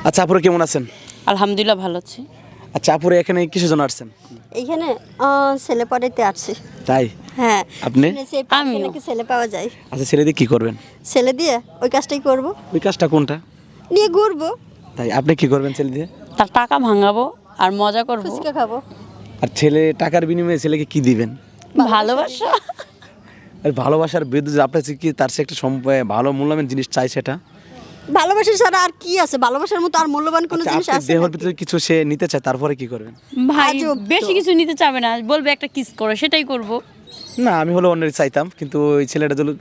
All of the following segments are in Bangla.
আচ্ছা আপুরা কেমন আছেন? আলহামদুলিল্লাহ ভালো আছি। আচ্ছা আপুরা এখানে কিসের জন্য আসছেন? এইখানে ছেলে পড়াইতে আসছি। তাই হ্যাঁ, আপনি? শুনেছি এই পার্কে আমিও। নাকি ছেলে পাওয়া যায়। আচ্ছা ছেলে দিয়ে কি করবেন? ছেলে দিয়ে ওই কাজটাই করব, ওই কাজটা কোনটা? নিয়ে ঘুরবো, তাই আপনি কি করবেন ছেলে দিয়ে? তার টাকা ভাঙাবো আর মজা করবো। ফুচকা খাবো। আর ছেলে টাকার বিনিময়ে ছেলেকে কি দিবেন? ভালোবাসা। আর ভালোবাসার বিরুদ্ধে আপনার কাছে কি তার সে একটা ভালো মূল্যবান জিনিস চাই সেটা? ভালোবাসা ছাড়া আর কি আছে? ভালোবাসার মতো আর মূল্যবান কোনো আচ্ছা, জিনিস আপনার আছে দেহের নাকি? ভিতরে কিছু সে নিতে চায় তারপরে কি করবেন? ভাই আজব তো। বেশি কিছু নিতে চাবে না, বলবে একটা কিস করো, সেটাই করব। না আমি হলো অন্যের চাইতাম, কিন্তু ওই ছেলেটা যদি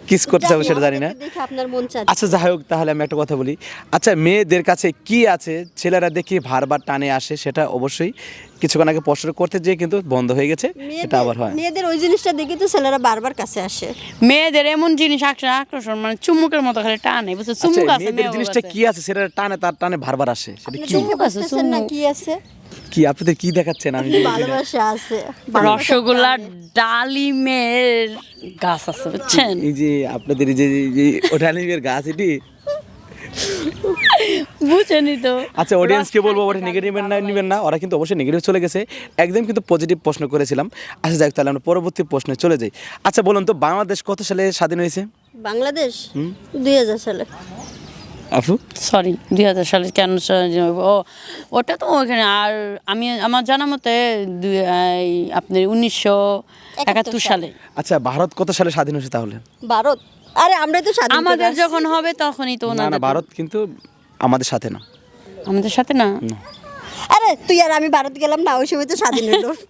কিস করতে চাবে সেটা জানি না। আমাদেরকে দেখে আপনার মন চাচ্ছে। আচ্ছা যাই হোক, তাহলে আমি একটা কথা বলি। আচ্ছা মেয়েদের কাছে কি আছে ছেলেরা দেখি বারবার টানে আসে, সেটা অবশ্যই কিছুক্ষণ আগে প্রশ্ন করতে যেয়ে কিন্তু বন্ধ হয়ে গেছে, এটা আবার হয়। মেয়েদের ওই জিনিসটা দেখে তো ছেলেরা বারবার কাছে আসে। মেয়েদের এমন জিনিস আকর্ষণ মানে চুমুকের মতো খালি টানে, বুঝছো? আচ্ছা চুমুক আছে মেয়েদের মেয়েও জিনিসটা আছে। কি আছে সেটা টানে, তার টানে বারবার আসে, সেটা আপনি কি? দেখে চুমুক আছে, বুঝতেছেন না চুমুক। কি আছে? কি আপনাদের কি দেখাচ্ছেন? আমি বুঝি না। ভালোবাসা আছে। রসগোল্লা ডালিমের গাছ আছে, বুঝছেন? এই যে আপনাদের এই যে ওটা নিবের গাছ এটি। বুঝছেনই তো। আচ্ছা অডিয়েন্সকে বলবো ওরা নেগেটিভ নেবেন না, ওরা কিন্তু অবশ্যই নেগেটিভ চলে গেছে, একদম কিন্তু পজিটিভ প্রশ্ন করেছিলাম। আচ্ছা যাই হোক, তাহলে আমরা পরবর্তী প্রশ্নে চলে যাই। আচ্ছা বলুন তো বাংলাদেশ কত সালে স্বাধীন হয়েছে? বাংলাদেশ 2000 সালে। আপু সরি 2000 সালে কেন ও ওটা তো ওখানে। আর আমি আমার জানা মতে আপনার 1971 সালে। আচ্ছা ভারত কত সালে স্বাধীন হয়েছে তাহলে? ভারত, আরে আমরাই তো স্বাধীন করে আমাদের আসছি। যখন হবে তখনই তো না না, ওনাদের। ভারত কিন্তু আমাদের সাথে না। আমাদের সাথে না। আরে তুই আর আমি ভারত গেলাম না, ওই সময় তো স্বাধীন হলো।